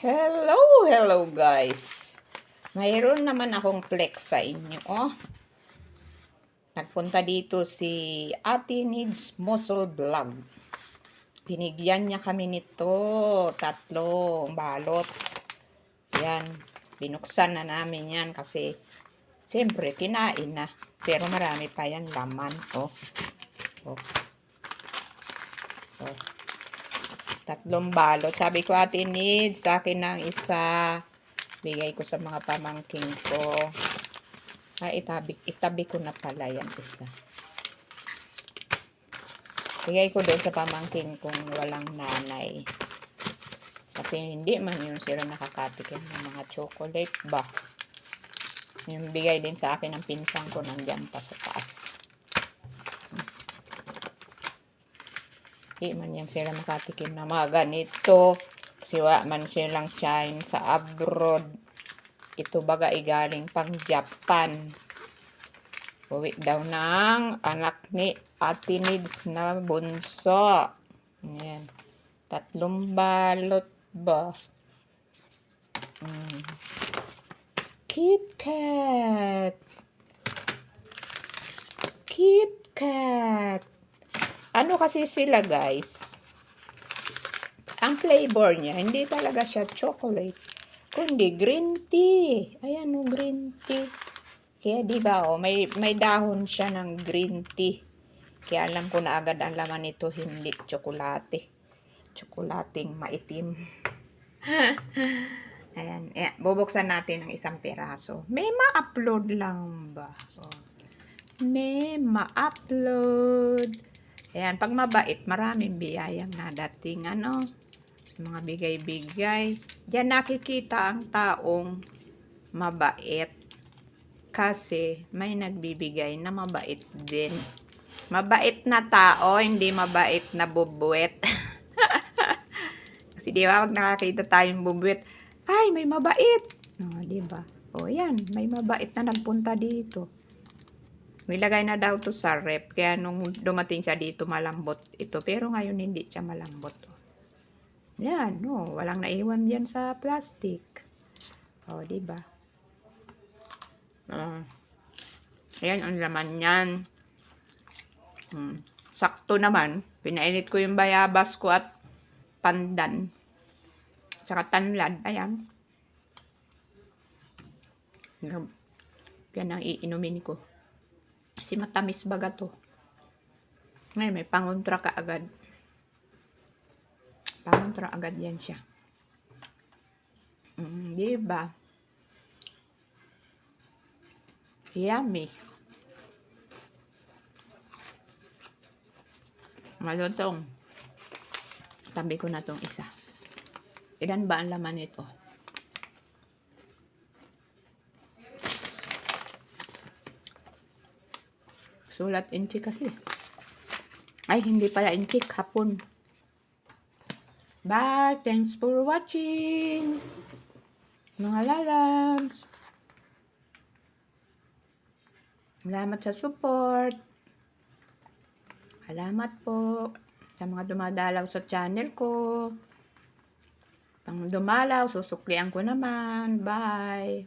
Hello guys. Mayroon naman akong flex sa inyo. Nagpunta dito si Ate Needs Muscle Vlog. Binigyan niya kami nito, 3 balot. Yan, binuksan na namin yan kasi siyempre kinain na. Pero marami pa yan laman. Oh. 3 balot. Sabi ko, Ate Needs, sa akin ng isa. Bigay ko sa mga pamangking ko. Itabi ko na pala yan isa. Bigay ko doon sa pamangking kong walang nanay. Kasi hindi man yun sila nakakatikim ng mga chocolate ba. Yung bigay din sa akin ng pinsang ko nandiyan pa sa taas. Hindi man yan sila makatikim na mga ganito. Kasi wala man silang China sa abroad. Ito baga galing pang Japan. Uwi daw ng anak ni Ate Needs na bunso. Ayan. 3 balot ba? KitKat. KitKat. Ano kasi sila guys? Ang flavor niya, hindi talaga siya chocolate. Kundi green tea. Ayan o, green tea. Kaya diba may dahon siya ng green tea. Kaya alam ko na agad ang laman nito, hindi tsokolate. Tsokolating maitim. Ayan, bubuksan natin ng isang peraso. May ma-upload lang ba? May ma-upload. Ayan, pag mabait, maraming biyayang nadating. Mga bigay-bigay. Diyan nakikita ang taong mabait. Kasi may nagbibigay na mabait din. Mabait na tao, hindi mabait na bubuet. Kasi di ba, pag nakakita tayong bubuet, ay, may mabait. Di ba? Yan, may mabait na nagpunta dito. Nilagay na daw to sa rep. Kaya nung dumating siya dito, malambot ito. Pero ngayon, hindi siya malambot. Yan, walang naiwan yan sa plastic. Di ba? Ayan ang laman yan. Sakto naman. Pinainit ko yung bayabas ko at pandan. Tsaka tanlad. Ayan. Yan ang iinumin ko. Kasi matamis baga to. Ngayon may pangontra ka agad. Pangontra agad yan siya. Diba? Yummy. Malutong. Tabi ko na tong isa. Ilan ba ang laman nito? Sulat inchi kasi. Ay, hindi pala inchi. Hapon. Bye. Thanks for watching. Mga lalabs. Salamat sa support. Salamat po sa mga dumadalaw sa channel ko. Pang dumalaw, susuklian ko naman. Bye.